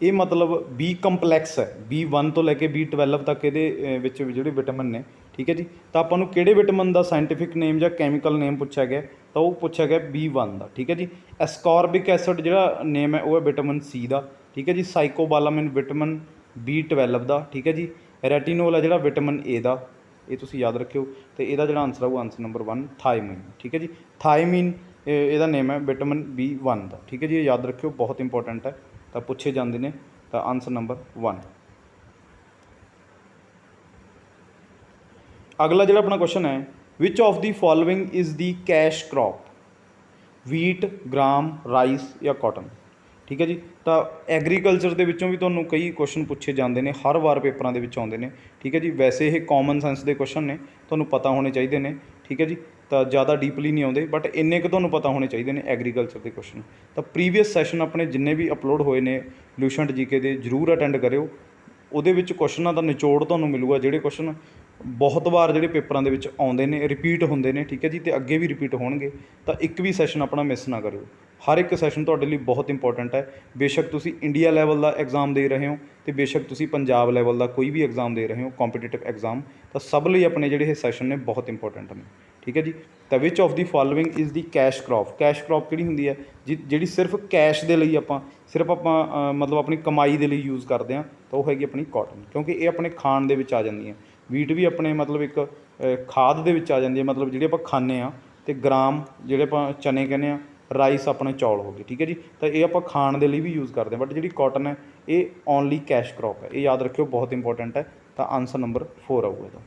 ਇਹ ਮਤਲਬ B ਕੰਪਲੈਕਸ ਹੈ। B1 ਤੋਂ ਲੈ ਕੇ B12 ਤੱਕ ਇਹਦੇ ਵਿੱਚ ਜਿਹੜੇ ਵਿਟਾਮਿਨ ਨੇ ठीक है जी। तो ਆਪਾਂ ਨੂੰ ਕਿਹੜੇ ਵਿਟਾਮਿਨ ਦਾ ਸਾਇੰਟੀਫਿਕ ਨੇਮ ਜਾਂ ਕੈਮੀਕਲ ਨੇਮ ਪੁੱਛਿਆ ਗਿਆ, ਤਾਂ ਉਹ ਪੁੱਛਿਆ ਗਿਆ B1 ਦਾ। ਠੀਕ ਹੈ ਜੀ। ਐਸਕੋਰਬਿਕ ਐਸਿਡ ਜਿਹੜਾ ਨੇਮ ਹੈ ਉਹ ਹੈ ਵਿਟਾਮਿਨ C ਦਾ। ਠੀਕ ਹੈ ਜੀ। ਸਾਈਕੋਬਾਲਾਮਿਨ ਵਿਟਾਮਿਨ B12 ਦਾ। ਠੀਕ ਹੈ ਜੀ। ਰੈਟੀਨੋਲ ਹੈ ਜਿਹੜਾ ਵਿਟਾਮਿਨ A ਦਾ, ਇਹ ਤੁਸੀਂ ਯਾਦ ਰੱਖਿਓ। ਤੇ ਇਹਦਾ ਜਿਹੜਾ ਆਨਸਰ ਆਊ ਆਨਸਰ ਨੰਬਰ 1 ਥਾਇਮੀਨ। ਠੀਕ ਹੈ ਜੀ। ਥਾਇਮੀਨ ਇਹਦਾ ਨੇਮ ਹੈ ਵਿਟਾਮਿਨ B1 ਦਾ। ਠੀਕ ਹੈ ਜੀ। ਇਹ ਯਾਦ ਰੱਖਿਓ, ਬਹੁਤ ਇੰਪੋਰਟੈਂਟ ਹੈ, ਤਾਂ ਪੁੱਛੇ ਜਾਂਦੇ ਨੇ। ਤਾਂ ਆਨਸਰ ਨੰਬਰ 1। ਅਗਲਾ ਜਿਹੜਾ ਆਪਣਾ ਕੁਐਸਚਨ ਹੈ, which of the following is the cash crop, wheat, gram, rice ਜਾਂ ਕਾਟਨ। ਠੀਕ ਹੈ ਜੀ। ਤਾਂ ਐਗਰੀਕਲਚਰ ਦੇ ਵਿੱਚੋਂ ਵੀ ਤੁਹਾਨੂੰ ਕਈ ਕੁਐਸਚਨ ਪੁੱਛੇ ਜਾਂਦੇ ਨੇ, ਹਰ ਵਾਰ ਪੇਪਰਾਂ ਦੇ ਵਿੱਚ ਆਉਂਦੇ ਨੇ। ਠੀਕ ਹੈ ਜੀ। ਵੈਸੇ ਇਹ ਕਾਮਨ ਸੈਂਸ ਦੇ ਕੁਐਸਚਨ ਨੇ, ਤੁਹਾਨੂੰ ਪਤਾ ਹੋਣੇ ਚਾਹੀਦੇ ਨੇ। ਠੀਕ ਹੈ ਜੀ। ਤਾਂ ਜ਼ਿਆਦਾ ਡੀਪਲੀ ਨਹੀਂ ਆਉਂਦੇ, ਬਟ ਇੰਨੇ ਕੁ ਤੁਹਾਨੂੰ ਪਤਾ ਹੋਣੇ ਚਾਹੀਦੇ ਨੇ ਐਗਰੀਕਲਚਰ ਦੇ ਕੁਐਸਚਨ। ਤਾਂ ਪ੍ਰੀਵੀਅਸ ਸੈਸ਼ਨ ਆਪਣੇ ਜਿੰਨੇ ਵੀ ਅਪਲੋਡ ਹੋਏ ਨੇ ਲੂਸੈਂਟ ਜੀਕੇ ਦੇ, ਜ਼ਰੂਰ ਅਟੈਂਡ ਕਰਿਓ। ਉਹਦੇ ਵਿੱਚ ਕੁਐਸਚਨਾਂ ਦਾ ਨਿਚੋੜ ਤੁਹਾਨੂੰ ਮਿਲੂਗਾ, ਜਿਹੜੇ ਕੁਐਸਚਨ ਬਹੁਤ ਵਾਰ ਜਿਹੜੇ ਪੇਪਰਾਂ ਦੇ ਵਿੱਚ ਆਉਂਦੇ ਨੇ, ਰਿਪੀਟ ਹੁੰਦੇ ਨੇ। ਠੀਕ ਹੈ ਜੀ। ਅਤੇ ਅੱਗੇ ਵੀ ਰਿਪੀਟ ਹੋਣਗੇ, ਤਾਂ ਇੱਕ ਵੀ ਸੈਸ਼ਨ ਆਪਣਾ ਮਿਸ ਨਾ ਕਰਿਓ। ਹਰ ਇੱਕ ਸੈਸ਼ਨ ਤੁਹਾਡੇ ਲਈ ਬਹੁਤ ਇੰਪੋਰਟੈਂਟ ਹੈ। ਬੇਸ਼ੱਕ ਤੁਸੀਂ ਇੰਡੀਆ ਲੈਵਲ ਦਾ ਐਗਜ਼ਾਮ ਦੇ ਰਹੇ ਹੋ, ਅਤੇ ਬੇਸ਼ੱਕ ਤੁਸੀਂ ਪੰਜਾਬ ਲੈਵਲ ਦਾ ਕੋਈ ਵੀ ਐਗਜ਼ਾਮ ਦੇ ਰਹੇ ਹੋ, ਕੰਪੀਟੀਟਿਵ ਐਗਜ਼ਾਮ, ਤਾਂ ਸਭ ਲਈ ਆਪਣੇ ਜਿਹੜੇ ਇਹ ਸੈਸ਼ਨ ਨੇ ਬਹੁਤ ਇੰਪੋਰਟੈਂਟ ਨੇ। ਠੀਕ ਹੈ ਜੀ। ਤਾਂ which of the following is the cash crop. Cash crop ਕਿਹੜੀ ਹੁੰਦੀ ਹੈ ਜਿਹੜੀ ਸਿਰਫ ਕੈਸ਼ ਦੇ ਲਈ ਆਪਾਂ ਮਤਲਬ ਆਪਣੀ ਕਮਾਈ ਦੇ ਲਈ ਯੂਜ਼ ਕਰਦੇ ਹਾਂ, ਤਾਂ ਉਹ ਹੈਗੀ ਆਪਣੀ ਕਾਟਨ, ਕਿਉਂਕਿ ਇਹ ਆਪਣੇ ਖਾਣ ਦੇ ਵਿੱਚ ਆ ਜਾਂਦੀਆਂ। ਵੀਟ ਵੀ ਆਪਣੇ ਮਤਲਬ ਇੱਕ ਖਾਦ ਦੇ ਵਿੱਚ ਆ ਜਾਂਦੀ ਹੈ, ਮਤਲਬ ਜਿਹੜੇ ਆਪਾਂ ਖਾਂਦੇ ਹਾਂ। ਅਤੇ ਗ੍ਰਾਮ ਜਿਹੜੇ ਆਪਾਂ ਚਨੇ ਕਹਿੰਦੇ ਹਾਂ, ਰਾਈਸ ਆਪਣੇ ਚੌਲ ਹੋ ਗਏ। ਠੀਕ ਹੈ ਜੀ। ਤਾਂ ਇਹ ਆਪਾਂ ਖਾਣ ਦੇ ਲਈ ਵੀ ਯੂਜ਼ ਕਰਦੇ ਹਾਂ, ਬਟ ਜਿਹੜੀ ਕਾਟਨ ਹੈ ਇਹ ਓਨਲੀ ਕੈਸ਼ ਕ੍ਰੌਪ ਹੈ। ਇਹ ਯਾਦ ਰੱਖਿਓ, ਬਹੁਤ ਇੰਪੋਰਟੈਂਟ ਹੈ। ਤਾਂ ਆਨਸਰ ਨੰਬਰ 4 ਆਊਗਾ ਇਹਦਾ।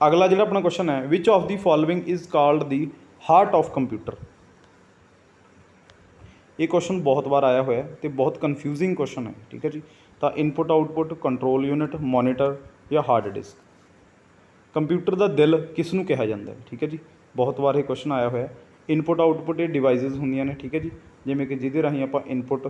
ਅਗਲਾ ਜਿਹੜਾ ਆਪਣਾ ਕੁਐਸਚਨ ਹੈ, which of the following is called the heart of computer. ਇਹ ਕੁਐਸਚਨ ਬਹੁਤ ਵਾਰ ਆਇਆ ਹੋਇਆ ਅਤੇ ਬਹੁਤ ਕਨਫਿਊਜ਼ਿੰਗ ਕੁਐਸਚਨ ਹੈ। ਠੀਕ ਹੈ ਜੀ। ਤਾਂ input output, control unit, monitor ਜਾਂ ਹਾਰਡ ਡਿਸਕ। ਕੰਪਿਊਟਰ ਦਾ ਦਿਲ ਕਿਸ ਨੂੰ ਕਿਹਾ ਜਾਂਦਾ ਹੈ? ਠੀਕ ਹੈ ਜੀ। ਬਹੁਤ ਵਾਰ ਇਹ ਕੁਐਸਚਨ ਆਇਆ ਹੋਇਆ। ਇਨਪੁਟ ਆਊਟਪੁੱਟ ਇਹ ਡਿਵਾਈਸਿਸ ਹੁੰਦੀਆਂ ਨੇ। ਠੀਕ ਹੈ ਜੀ। ਜਿਵੇਂ ਕਿ ਜਿਹਦੇ ਰਾਹੀਂ ਆਪਾਂ ਇਨਪੁੱਟ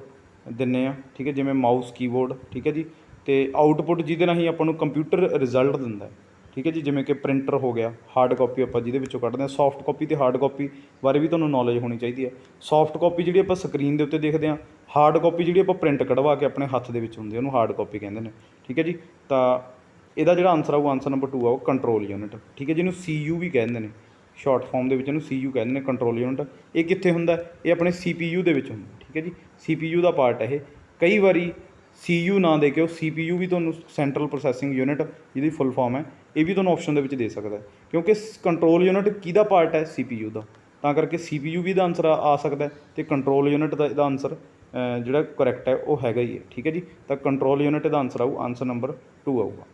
ਦਿੰਦੇ ਹਾਂ। ਠੀਕ ਹੈ। ਜਿਵੇਂ ਮਾਊਸ, ਕੀਬੋਰਡ। ਠੀਕ ਹੈ ਜੀ। ਅਤੇ ਆਊਟਪੁੱਟ ਜਿਹਦੇ ਰਾਹੀਂ ਆਪਾਂ ਨੂੰ ਕੰਪਿਊਟਰ ਰਿਜ਼ਲਟ ਦਿੰਦਾ ਹੈ। ਠੀਕ ਹੈ ਜੀ। ਜਿਵੇਂ ਕਿ ਪ੍ਰਿੰਟਰ ਹੋ ਗਿਆ, ਹਾਰਡ ਕਾਪੀ ਆਪਾਂ ਜਿਹਦੇ ਵਿੱਚੋਂ ਕੱਢਦੇ ਹਾਂ। ਸੌਫਟ ਕਾਪੀ ਅਤੇ ਹਾਰਡ ਕਾਪੀ ਬਾਰੇ ਵੀ ਤੁਹਾਨੂੰ ਨੌਲੇਜ ਹੋਣੀ ਚਾਹੀਦੀ ਹੈ। ਸੌਫਟ ਕਾਪੀ ਜਿਹੜੀ ਆਪਾਂ ਸਕਰੀਨ ਦੇ ਉੱਤੇ ਦੇਖਦੇ ਹਾਂ, ਹਾਰਡ ਕਾਪੀ ਜਿਹੜੀ ਆਪਾਂ ਪ੍ਰਿੰਟ ਕਢਵਾ ਕੇ ਆਪਣੇ ਹੱਥ ਦੇ ਵਿੱਚ ਹੁੰਦੀ, ਉਹਨੂੰ ਹਾਰਡ ਕਾਪੀ ਕਹਿੰਦੇ ਨੇ। ਠੀਕ ਹੈ ਜੀ। ਤਾਂ ਇਹਦਾ ਜਿਹੜਾ ਆਨਸਰ ਆਊ ਆਨਸਰ ਨੰਬਰ 2 ਆਊ ਕੰਟਰੋਲ ਯੂਨਿਟ। ਠੀਕ ਹੈ। ਜਿਹਨੂੰ CPU ਵੀ ਕਹਿੰਦੇ ਨੇ, ਸ਼ਾਰਟ ਫਾਰਮ ਦੇ ਵਿੱਚ ਇਹਨੂੰ CPU ਕਹਿੰਦੇ ਨੇ, ਕੰਟਰੋਲ ਯੂਨਿਟ। ਇਹ ਕਿੱਥੇ ਹੁੰਦਾ? ਇਹ ਆਪਣੇ CPU ਦੇ ਵਿੱਚ ਹੁੰਦਾ। ਠੀਕ ਹੈ ਜੀ। CPU ਦਾ ਪਾਰਟ ਹੈ ਇਹ। ਕਈ ਵਾਰੀ CU ਨਾ ਦੇ ਕੇ ਉਹ CPU ਵੀ ਤੁਹਾਨੂੰ ਸੈਂਟਰਲ ਪ੍ਰੋਸੈਸਿੰਗ ਯੂਨਿਟ, ਜਿਹਦੀ ਫੁੱਲ ਫਾਰਮ ਹੈ, ਇਹ ਵੀ ਤੁਹਾਨੂੰ ਆਪਸ਼ਨ ਦੇ ਵਿੱਚ ਦੇ ਸਕਦਾ, ਕਿਉਂਕਿ ਕੰਟਰੋਲ ਯੂਨਿਟ ਕਿਹਦਾ ਪਾਰਟ ਹੈ? CPU ਦਾ। ਤਾਂ ਕਰਕੇ CPU ਵੀ ਦਾ ਆਨਸਰ ਆ ਸਕਦਾ, ਅਤੇ ਕੰਟਰੋਲ ਯੂਨਿਟ ਦਾ ਇਹਦਾ ਆਨਸਰ ਜਿਹੜਾ ਕਰੈਕਟ ਹੈ ਉਹ ਹੈਗਾ ਹੀ ਹੈ। ਠੀਕ ਹੈ ਜੀ। ਤਾਂ ਕੰਟਰੋਲ ਯੂਨਿਟ ਦਾ ਆਨਸਰ ਆਊ ਆਨਸਰ ਨੰਬਰ 2 ਆਊਗਾ।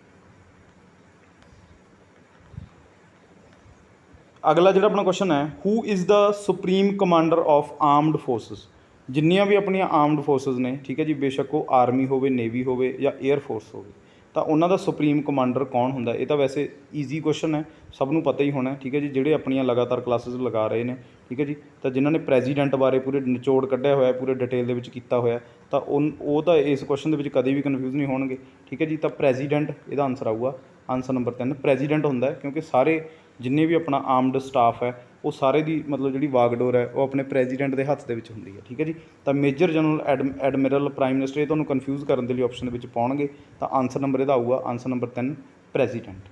ਅਗਲਾ ਜਿਹੜਾ ਆਪਣਾ ਕੁਐਸਚਨ ਹੈ, who is the supreme commander of armed forces. ਜਿੰਨੀਆਂ ਵੀ ਆਪਣੀਆਂ ਆਰਮਡ ਫੋਰਸਿਸ ਨੇ, ਠੀਕ ਹੈ ਜੀ, ਬੇਸ਼ੱਕ ਉਹ ਆਰਮੀ ਹੋਵੇ, ਨੇਵੀ ਹੋਵੇ ਜਾਂ ਏਅਰ ਫੋਰਸ ਹੋਵੇ, ਤਾਂ ਉਹਨਾਂ ਦਾ ਸੁਪਰੀਮ ਕਮਾਂਡਰ ਕੌਣ ਹੁੰਦਾ? ਇਹ ਤਾਂ ਵੈਸੇ ਈਜ਼ੀ ਕੁਐਸਚਨ ਹੈ, ਸਭ ਨੂੰ ਪਤਾ ਹੀ ਹੋਣਾ। ਠੀਕ ਹੈ ਜੀ। ਜਿਹੜੇ ਆਪਣੀਆਂ ਲਗਾਤਾਰ ਕਲਾਸਿਸ ਲਗਾ ਰਹੇ ਨੇ, ਠੀਕ ਹੈ ਜੀ, ਤਾਂ ਜਿਨ੍ਹਾਂ ਨੇ ਪ੍ਰੈਜ਼ੀਡੈਂਟ ਬਾਰੇ ਪੂਰੇ ਨਿਚੋੜ ਕੱਢਿਆ ਹੋਇਆ, ਪੂਰੇ ਡਿਟੇਲ ਦੇ ਵਿੱਚ ਕੀਤਾ ਹੋਇਆ, ਤਾਂ ਉਹ ਤਾਂ ਇਸ ਕੁਐਸਚਨ ਦੇ ਵਿੱਚ ਕਦੇ ਵੀ ਕਨਫਿਊਜ਼ ਨਹੀਂ ਹੋਣਗੇ। ਠੀਕ ਹੈ ਜੀ। ਤਾਂ ਪ੍ਰੈਜ਼ੀਡੈਂਟ ਇਹਦਾ ਆਨਸਰ ਆਊਗਾ ਆਨਸਰ ਨੰਬਰ 3 ਪ੍ਰੈਜ਼ੀਡੈਂਟ ਹੁੰਦਾ, ਕਿਉਂਕਿ ਸਾਰੇ ਜਿੰਨੇ ਵੀ ਆਪਣਾ ਆਰਮਡ ਸਟਾਫ ਹੈ ਉਹ ਸਾਰੇ ਦੀ ਮਤਲਬ ਜਿਹੜੀ ਵਾਗਡੋਰ ਹੈ ਉਹ ਆਪਣੇ ਪ੍ਰੈਜ਼ੀਡੈਂਟ ਦੇ ਹੱਥ ਦੇ ਵਿੱਚ ਹੁੰਦੀ ਹੈ। ਠੀਕ ਹੈ ਜੀ। ਤਾਂ major general, admiral, prime minister, ਇਹ ਤੁਹਾਨੂੰ ਕਨਫਿਊਜ਼ ਕਰਨ ਦੇ ਲਈ ਆਪਸ਼ਨ ਦੇ ਵਿੱਚ ਪਾਉਣਗੇ। ਤਾਂ ਆਨਸਰ ਨੰਬਰ ਇਹਦਾ ਆਊਗਾ ਆਨਸਰ ਨੰਬਰ 3 ਪ੍ਰੈਜ਼ੀਡੈਂਟ।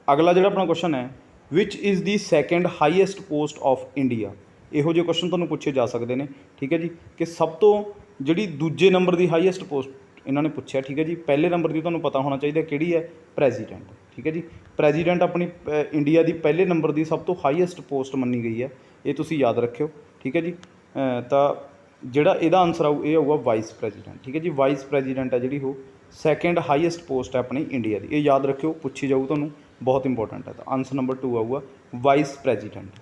ਅਗਲਾ ਜਿਹੜਾ ਆਪਣਾ ਕੁਐਸਚਨ ਹੈ, which is the second highest post of India. ਇਹੋ ਜਿਹੇ ਕੁਐਸਚਨ ਤੁਹਾਨੂੰ ਪੁੱਛੇ ਜਾ ਸਕਦੇ ਨੇ। ਠੀਕ ਹੈ ਜੀ। ਕਿ ਸਭ ਤੋਂ ਜਿਹੜੀ ਦੂਜੇ ਨੰਬਰ ਦੀ ਹਾਈਐਸਟ ਪੋਸਟ ਇਹਨਾਂ ਨੇ ਪੁੱਛਿਆ। ਠੀਕ ਹੈ ਜੀ। ਪਹਿਲੇ ਨੰਬਰ ਦੀ ਤੁਹਾਨੂੰ ਪਤਾ ਹੋਣਾ ਚਾਹੀਦਾ ਕਿਹੜੀ ਹੈ? ਪ੍ਰੈਜ਼ੀਡੈਂਟ। ਠੀਕ ਹੈ ਜੀ। ਪ੍ਰੈਜ਼ੀਡੈਂਟ ਆਪਣੀ ਇੰਡੀਆ ਦੀ ਪਹਿਲੇ ਨੰਬਰ ਦੀ ਸਭ ਤੋਂ ਹਾਈਐਸਟ ਪੋਸਟ ਮੰਨੀ ਗਈ ਹੈ, ਇਹ ਤੁਸੀਂ ਯਾਦ ਰੱਖਿਓ। ਠੀਕ ਹੈ ਜੀ। ਤਾਂ ਜਿਹੜਾ ਇਹਦਾ ਆਨਸਰ ਆਊ ਇਹ ਆਊਗਾ ਵਾਈਸ ਪ੍ਰੈਜ਼ੀਡੈਂਟ। ਠੀਕ ਹੈ ਜੀ। ਵਾਈਸ ਪ੍ਰੈਜ਼ੀਡੈਂਟ ਹੈ ਜਿਹੜੀ ਉਹ ਸੈਕਿੰਡ ਹਾਈਐਸਟ ਪੋਸਟ ਹੈ ਆਪਣੀ ਇੰਡੀਆ ਦੀ, ਇਹ ਯਾਦ ਰੱਖਿਓ, ਪੁੱਛੀ ਜਾਊ ਤੁਹਾਨੂੰ, ਬਹੁਤ ਇੰਪੋਰਟੈਂਟ ਹੈ। ਤਾਂ ਆਨਸਰ ਨੰਬਰ 2 ਆਊਗਾ ਵਾਈਸ ਪ੍ਰੈਜ਼ੀਡੈਂਟ।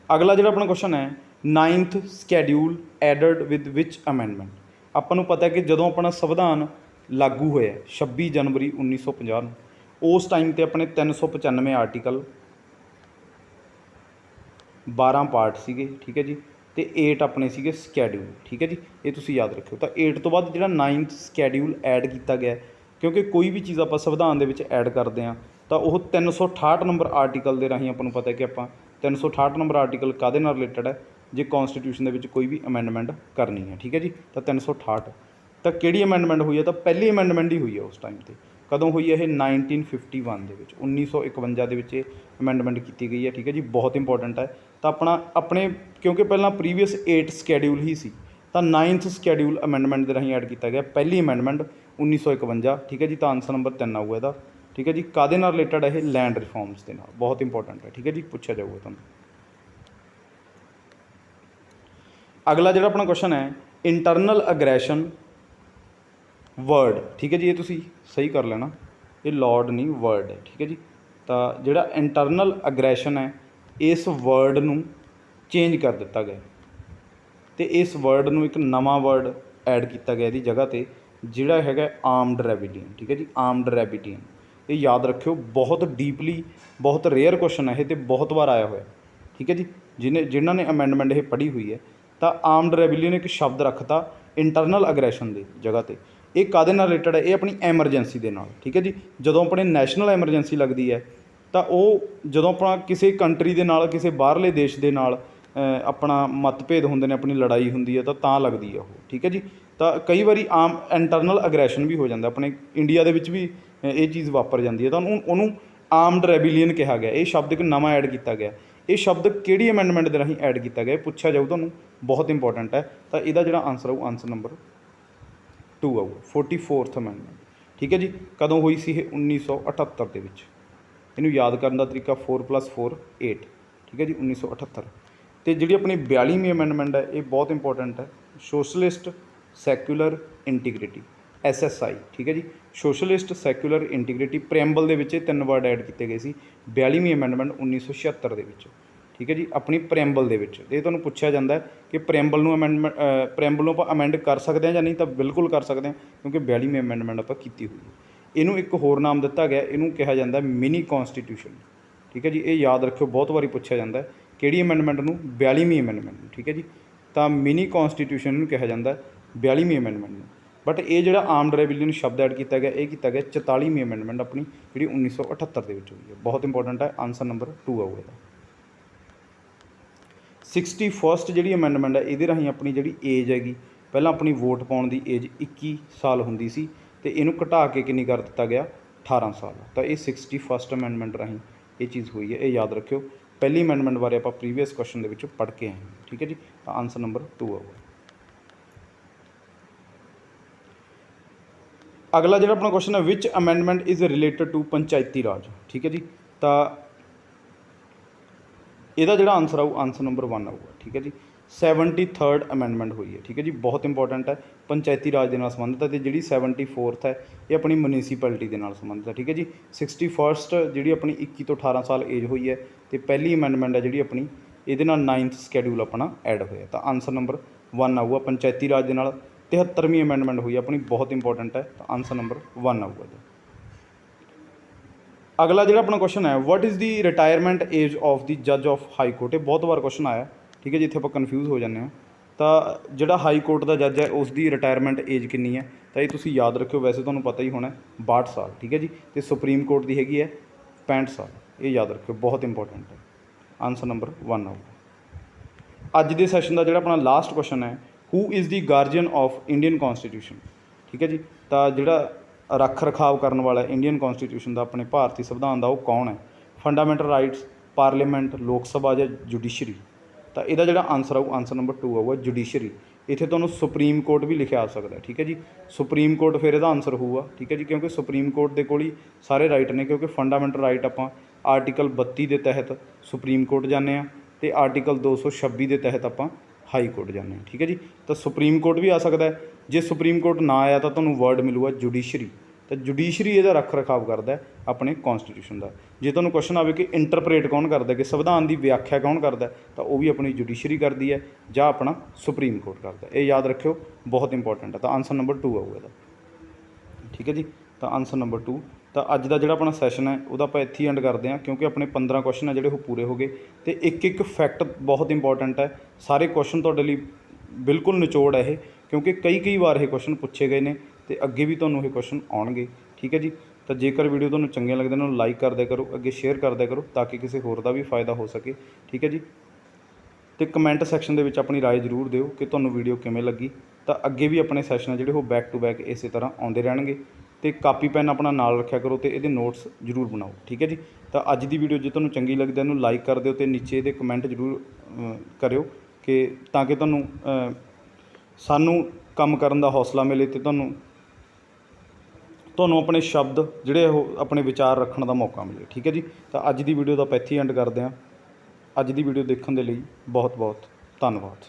ਅਗਲਾ ਜਿਹੜਾ ਆਪਣਾ ਕੁਐਸਚਨ ਹੈ, 9th schedule added with which amendment. ਆਪਾਂ ਨੂੰ ਪਤਾ ਕਿ ਜਦੋਂ ਆਪਣਾ ਸੰਵਿਧਾਨ ਲਾਗੂ ਹੋਇਆ 26 ਜਨਵਰੀ 1950 ਨੂੰ, ਉਸ ਟਾਈਮ 'ਤੇ ਆਪਣੇ 395 ਆਰਟੀਕਲ, 12 ਪਾਰਟ ਸੀਗੇ। ਠੀਕ ਹੈ ਜੀ। ਅਤੇ 8 ਆਪਣੇ ਸੀਗੇ ਸਕੈਡਿਊਲ। ਠੀਕ ਹੈ ਜੀ। ਇਹ ਤੁਸੀਂ ਯਾਦ ਰੱਖਿਓ। ਤਾਂ 8 ਤੋਂ ਬਾਅਦ ਜਿਹੜਾ 9th ਸਕੈਡਿਊਲ ਐਡ ਕੀਤਾ ਗਿਆ, ਕਿਉਂਕਿ ਕੋਈ ਵੀ ਚੀਜ਼ ਆਪਾਂ ਸੰਵਿਧਾਨ ਦੇ ਵਿੱਚ ਐਡ ਕਰਦੇ ਹਾਂ ਤਾਂ ਉਹ 368 ਨੰਬਰ ਆਰਟੀਕਲ ਦੇ ਰਾਹੀਂ ਆਪਾਂ ਨੂੰ ਪਤਾ ਕਿ ਆਪਾਂ 368 ਨੰਬਰ ਆर्टिकल काहदे नाल रिलेटेड है, जे कॉन्स्टिट्यूशन दे विच कोई भी अमेंडमेंट करनी है। ठीक है जी, तो 368 तो किहड़ी अमेंडमेंट हुई है, तो पहली अमेंडमेंट ही हुई है उस टाइम ते। कदों हुई है, 1951 ਦੇ ਵਿੱਚ 1951 ਦੇ ਵਿੱਚ अमेंडमेंट की गई है। ठीक है जी, बहुत इंपॉर्टेंट है। तो अपने क्योंकि पहला प्रीवियस 8 ਸਕੈਡਿਊਲ ही सी, तो 9th ਸਕੈਡਿਊਲ अमेंडमेंट के राही ऐड किया गया, पहली अमेंडमेंट 1951। ठीक है जी, तो आंसर नंबर 3 आऊगा इसका। ठीक है जी, काहदे नाल रिलेटेड है, लैंड रिफॉर्म्स के नाल, बहुत इंपॉर्टेंट है। ठीक है जी, पूछा जाऊगा तुहानूं। अगला जो अपना क्वेश्चन है, इंटरनल अग्रैशन वर्ड। ठीक है जी, ये तुसी सही कर लेना, ये लॉर्ड नहीं वर्ड है। ठीक है जी, तो जोड़ा इंटरनल अग्रैशन है, इस वर्ड नूं चेंज कर दिता गया, तो इस वर्ड नूं एक नवा वर्ड ऐड किया गया इसकी जगह पर, जिहड़ा हैगा आर्मड रेबिलियन। ठीक है जी, आर्मड रेबिलियन, ये याद रखियो, बहुत डीपली, बहुत रेयर क्वेश्चन है, तो बहुत बार आया हुआ। ठीक है जी, जिन्हों ने अमेंडमेंट ये पढ़ी हुई है, तो आर्मड रेबिलियन एक शब्द रखता इंटरनल अग्रैशन की जगह पर। ये काहदे नाल रिलेटेड है, ये अपनी एमरजेंसी दे नाल। ठीक है जी, जदों अपने नैशनल एमरजेंसी लगती है, तो वो जदों अपना किसी कंट्री के नाल, किसी बाहरले देश के नाल अपना मतभेद होंदे ने, अपनी लड़ाई होंदी है, तो लगती है वो। ठीक है जी, तो कई बारी आम इंटरनल अग्रैशन भी हो जाता, अपने इंडिया के भी ये चीज़ वापर जाती है, तो उन्होंने आर्मड रेबिलियन कहा गया। ये शब्द एक नवा ऐड किया गया, ये शब्द किहड़ी अमेंडमेंट के राही ऐड किया गया, पूछा जाऊ तुहानूं, बहुत इंपॉर्टेंट है। तो यदा जो आंसर आऊ, आंसर नंबर 2 आऊगा, 44th अमेंडमेंट। ठीक है जी, कदों हुई सी, 1978 के विच। इनू याद करने का तरीका 4 + 4 8। ठीक है जी, 1978। तो जी अपनी 42वीं अमेंडमेंट है, ये बहुत इंपॉर्टेंट है, सोशलिस्ट सैक्यूलर इंटीग्रिटी, SSI। ठीक है जी, सोशलिस्ट सैक्यूलर इंटीग्रिटी, प्रैम्बल के विच 3 वर्ड ऐड किए गए सी 42वीं अमेंडमेंट 1976 के विच। ठीक है जी, अपनी प्रैम्बल के विच ये तुहानूं पुछया जाता है कि प्रैम्बल नूं अमेंडमेंट प्रैम्बल नूं आपां अमेंड कर सकते हैं या नहीं, तो बिल्कुल कर सकते हैं, क्योंकि 42वीं अमेंडमेंट आपां कीती हुई है। इनू एक होर नाम दिता गया, इनू कहा जाता है मिनी कॉन्स्टिट्यूशन। ठीक है जी, ये याद रखियो, बहुत बारी पूछा जाता है किहड़ी अमेंडमेंट नूं, 42वीं अमेंडमेंट। ठीक है जी, तो मिनी कॉन्स्टिट्यूशन नूं कहा जाता है 42वीं अमेंडमेंट नूं। बट ये जो आर्मड रेबिलियन शब्द ऐड किया गया, ये किया गया 44वीं अमेंडमेंट अपनी, जी 1978 के विच हुई है। बहुत इंपॉर्टेंट है, आंसर नंबर 2 आऊगा। 61st जी अमेंडमेंट है, ये राही अपनी जी एज हैगी, पहला अपनी वोट पाने की एज 21 साल होंदी सी, तो इनू घटा के कितनी कर दिता गया, 18 साल। तो ये 61st अमेंडमेंट राही ये चीज़ हुई है, ये याद रखियो। पहली अमेंडमेंट बारे आप प्रीवियस क्वेश्चन के पढ़ के आए हैं। ठीक है जी, तो आंसर नंबर 2 आऊगा। अगला जो अपना क्वेश्चन है, which amendment is related to Panchayati Raj. ठीक है जी, तो यदा जो आंसर आऊ, आंसर नंबर 1 आऊगा। ठीक है जी, 73rd अमेंडमेंट हुई है। ठीक है जी, बहुत इंपॉर्टेंट है, पंचायती राज के नाल संबंधित है। तो जी 74th है, ये अपनी म्यूनीसिपैलिटी के नाल संबंधित है। ठीक है जी, 61st जी अपनी 21 तो 18 साल एज हुई है, तो पहली अमेंडमेंट है जी अपनी, ये 9th ਸਕੈਡਿਊਲ अपना ऐड होया। तो आंसर नंबर 1 आऊगा, पंचायती राज के नाल 73वीं अमेंडमेंट हुई अपनी, बहुत इंपॉर्टेंट है। तो आंसर नंबर 1 आऊगा। अगला जो अपना क्वेश्चन है, what is the retirement age of the जज ऑफ हाई कोर्ट। ये बहुत बार क्वेश्चन आया। ठीक है जी, इत्थे आप कन्फ्यूज़ हो जाते हैं। तो जोड़ा हाई कोर्ट का जज है, उसकी रिटायरमेंट एज कितनी है, तो ये तुसीं याद रखियो, वैसे तुहानूं पता ही होना, 62 साल। ठीक है जी, तो सुप्रीम कोर्ट की हैगी है 65 साल, ये याद रखियो, बहुत इंपॉर्टेंट है। Answer number 1 आऊगा। अज के सैशन का जो अपना लास्ट क्वेश्चन है, who is the guardian of Indian constitution. ठीक है जी, तो जोड़ा रख रखाव करने वाला इंडियन कॉन्स्टिट्यूशन का, अपने भारतीय संविधान का, वो कौन है। फंडामेंटल राइट्स, पार्लीमेंट, लोक सभा या जुडिशरी। तो यदा जो आंसर आऊ, आंसर नंबर 2 आऊगा, जुडिशरी। इत्थे तुहानूं सुप्रीम कोर्ट भी लिखा आ सकता है। ठीक है जी, सुप्रीम कोर्ट फिर यदा आंसर होगा। ठीक है जी, क्योंकि सुप्रीम कोर्ट के कोल ही सारे राइट ने, क्योंकि फंडामेंटल राइट आपां आर्टिकल 32 के तहत सुप्रीम कोर्ट जाने, तो आर्टिकल 226 के तहत आपां हाई कोर्ट जाने। ठीक है जी, तो सुप्रीम कोर्ट भी आ सकता है। जे सुप्रीम कोर्ट ना आया तो तुहानूं वर्ड मिलूगा जुडिशरी। तो जुडिशरी इहदा रख रखाव करता है अपने कॉन्स्टिट्यूशन का। जे तुहानूं क्वेश्चन आवे कि इंटरप्रेट कौन करता है, कि संविधान की व्याख्या कौन करता है, तो वह भी अपनी जुडिशरी करती है, या अपना सुप्रीम कोर्ट करता है। ये याद रखियो, बहुत इंपॉर्टेंट है। तो आंसर नंबर 2 आऊगा। ठीक है जी, तो आंसर नंबर 2। तो अज का जो अपना सैशन है, वह आप इत्थे एंड करते हैं, क्योंकि अपने 15 क्वेश्चन है जोड़े वो पूरे हो गए। तो एक फैक्ट बहुत इंपॉर्टेंट है, सारे क्वेश्चन तुहाडे लई बिल्कुल निचोड़ है ये, क्योंकि कई बार ये क्वेश्चन पूछे गए हैं, तो अगे भी तुहानूं ये क्वेश्चन आउणगे। ठीक है जी, ਤਾਂ ਜੇਕਰ ਵੀਡੀਓ ਤੁਹਾਨੂੰ ਚੰਗੀਆਂ ਲੱਗਦੀਆਂ ਨੇ ਉਹਨੂੰ ਲਾਈਕ ਕਰ ਦਿਆ ਕਰੋ, ਅੱਗੇ ਸ਼ੇਅਰ ਕਰ ਦਿਆ ਕਰੋ ਤਾਂ ਕਿ ਕਿਸੇ ਹੋਰ ਦਾ ਵੀ ਫਾਇਦਾ ਹੋ ਸਕੇ। ਠੀਕ ਹੈ ਜੀ। ਅਤੇ ਕਮੈਂਟ ਸੈਕਸ਼ਨ ਦੇ ਵਿੱਚ ਆਪਣੀ ਰਾਏ ਜ਼ਰੂਰ ਦਿਓ ਕਿ ਤੁਹਾਨੂੰ ਵੀਡੀਓ ਕਿਵੇਂ ਲੱਗੀ। ਤਾਂ ਅੱਗੇ ਵੀ ਆਪਣੇ ਸੈਸ਼ਨ ਜਿਹੜੇ ਉਹ ਬੈਕ ਟੂ ਬੈਕ ਇਸੇ ਤਰ੍ਹਾਂ ਆਉਂਦੇ ਰਹਿਣਗੇ। ਅਤੇ ਕਾਪੀ ਪੈਨ ਆਪਣਾ ਨਾਲ ਰੱਖਿਆ ਕਰੋ ਅਤੇ ਇਹਦੇ ਨੋਟਸ ਜ਼ਰੂਰ ਬਣਾਓ। ਠੀਕ ਹੈ ਜੀ। ਤਾਂ ਅੱਜ ਦੀ ਵੀਡੀਓ ਜੇ ਤੁਹਾਨੂੰ ਚੰਗੀ ਲੱਗਦੀ ਹੈ ਇਹਨੂੰ ਲਾਈਕ ਕਰ ਦਿਓ ਅਤੇ ਨੀਚੇ ਇਹਦੇ ਕਮੈਂਟ ਜ਼ਰੂਰ ਕਰਿਓ ਕਿ ਤਾਂ ਕਿ ਤੁਹਾਨੂੰ ਸਾਨੂੰ ਕੰਮ ਕਰਨ ਦਾ ਹੌਸਲਾ ਮਿਲੇ ਅਤੇ ਤੁਹਾਨੂੰ ਆਪਣੇ ਸ਼ਬਦ ਜਿਹੜੇ ਉਹ ਆਪਣੇ ਵਿਚਾਰ ਰੱਖਣ ਦਾ ਮੌਕਾ ਮਿਲੇ। ਠੀਕ ਹੈ ਜੀ। ਤਾਂ ਅੱਜ ਦੀ ਵੀਡੀਓ ਦਾ ਆਪਾਂ ਇੱਥੇ ਹੀ ਐਂਡ ਕਰਦੇ ਹਾਂ। ਅੱਜ ਦੀ ਵੀਡੀਓ ਦੇਖਣ ਦੇ ਲਈ ਬਹੁਤ ਬਹੁਤ ਧੰਨਵਾਦ।